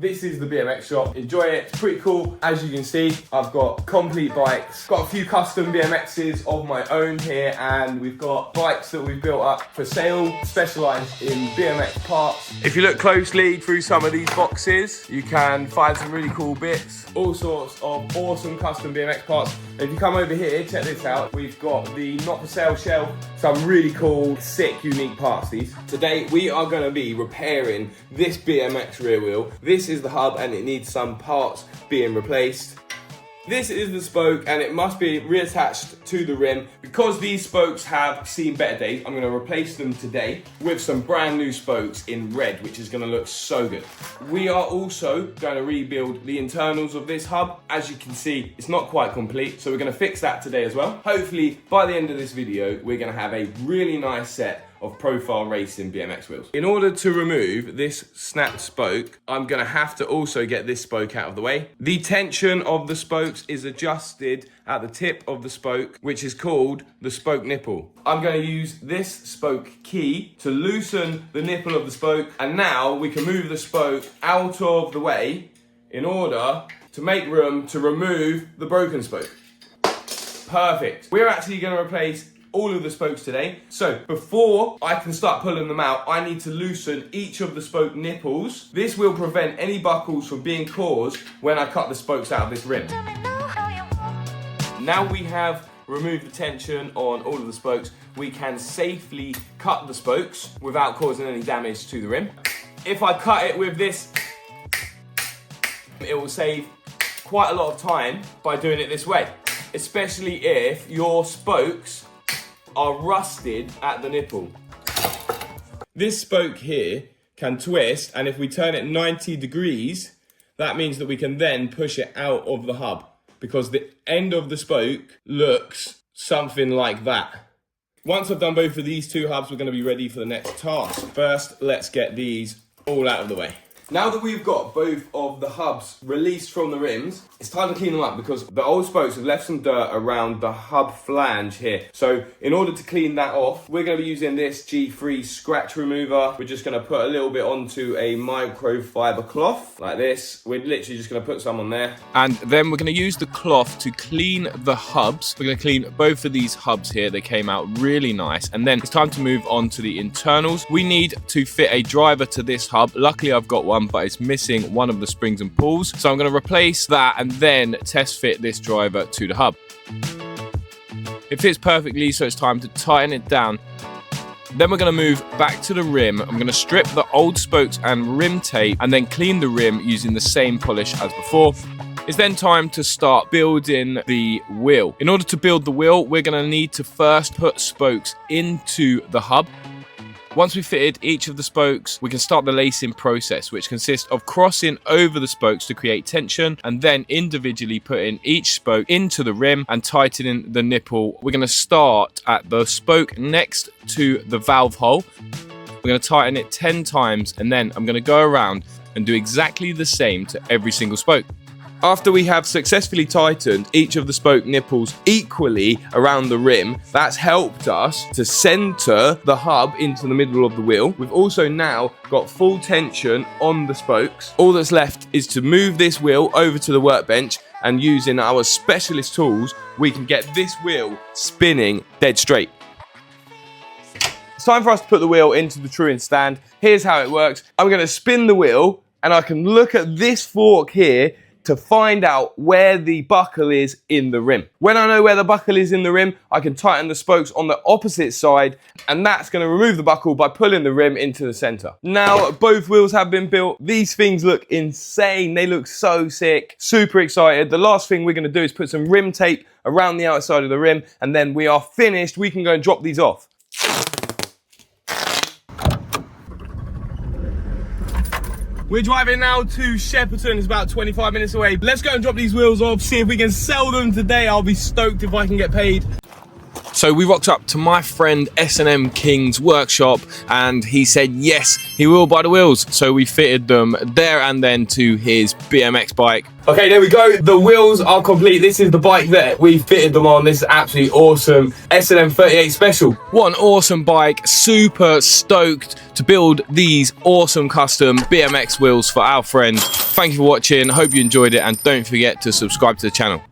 This is the BMX shop. Enjoy it. It's pretty cool. As you can see, I've got complete bikes. Got a few custom BMXs of my own here, and we've got bikes that we've built up for sale, specialised in BMX parts. If you look closely through some of these boxes, you can find some really cool bits, all sorts of awesome custom BMX parts. And if you come over here, check this out. We've got the not for sale shelf, some really cool, sick, unique parts. These. Today, we are going to be repairing this BMX rear wheel. This is the hub and it needs some parts being replaced. This is the spoke and it must be reattached to the rim. Because these spokes have seen better days, I'm going to replace them today with some brand new spokes in red, which is going to look so good. We are also going to rebuild the internals of this hub. As you can see, it's not quite complete, so we're going to fix that today as well. Hopefully, by the end of this video, we're going to have a really nice set of Profile Racing BMX wheels. In order to remove this snapped spoke, I'm gonna have to also get this spoke out of the way. The tension of the spokes is adjusted at the tip of the spoke, which is called the spoke nipple. I'm gonna use this spoke key to loosen the nipple of the spoke, and now we can move the spoke out of the way in order to make room to remove the broken spoke. Perfect. We're actually gonna replace all of the spokes today. So before I can start pulling them out, I need to loosen each of the spoke nipples. This will prevent any buckles from being caused when I cut the spokes out of this rim. Now we have removed the tension on all of the spokes, we can safely cut the spokes without causing any damage to the rim. If I cut it with this, it will save quite a lot of time by doing it this way, especially if your spokes are rusted at the nipple. This spoke here can twist, and if we turn it 90 degrees, that means that we can then push it out of the hub, because the end of the spoke looks something like that. Once I've done both of these two hubs, we're going to be ready for the next task. First, let's get these all out of the way. Now that we've got both of the hubs released from the rims, it's time to clean them up because the old spokes have left some dirt around the hub flange here. So in order to clean that off, we're going to be using this G3 scratch remover. We're just going to put a little bit onto a microfiber cloth like this. We're literally just going to put some on there. And then we're going to use the cloth to clean the hubs. We're going to clean both of these hubs here. They came out really nice. And then it's time to move on to the internals. We need to fit a driver to this hub. Luckily, I've got one, but it's missing one of the springs and pulls. So I'm going to replace that and then test fit this driver to the hub. It fits perfectly, so it's time to tighten it down. Then we're going to move back to the rim. I'm going to strip the old spokes and rim tape and then clean the rim using the same polish as before. It's then time to start building the wheel. In order to build the wheel, we're going to need to first put spokes into the hub. Once we've fitted each of the spokes, we can start the lacing process, which consists of crossing over the spokes to create tension and then individually putting each spoke into the rim and tightening the nipple. We're going to start at the spoke next to the valve hole. We're going to tighten it 10 times and then I'm going to go around and do exactly the same to every single spoke. After we have successfully tightened each of the spoke nipples equally around the rim, that's helped us to center the hub into the middle of the wheel. We've also now got full tension on the spokes. All that's left is to move this wheel over to the workbench, and using our specialist tools, we can get this wheel spinning dead straight. It's time for us to put the wheel into the truing stand. Here's how it works. I'm going to spin the wheel and I can look at this fork here to find out where the buckle is in the rim. When I know where the buckle is in the rim, I can tighten the spokes on the opposite side, and that's gonna remove the buckle by pulling the rim into the center. Now, both wheels have been built. These things look insane. They look so sick. Super excited. The last thing we're gonna do is put some rim tape around the outside of the rim, and then we are finished. We can go and drop these off. We're driving now to Shepperton. It's about 25 minutes away. Let's go and drop these wheels off, see if we can sell them today. I'll be stoked if I can get paid. So we rocked up to my friend S&M King's workshop and he said yes, he will buy the wheels. So we fitted them there and then to his BMX bike. Okay, there we go. The wheels are complete. This is the bike that we fitted them on. This is absolutely awesome. S&M 38 Special. What an awesome bike. Super stoked to build these awesome custom BMX wheels for our friend. Thank you for watching. Hope you enjoyed it and don't forget to subscribe to the channel.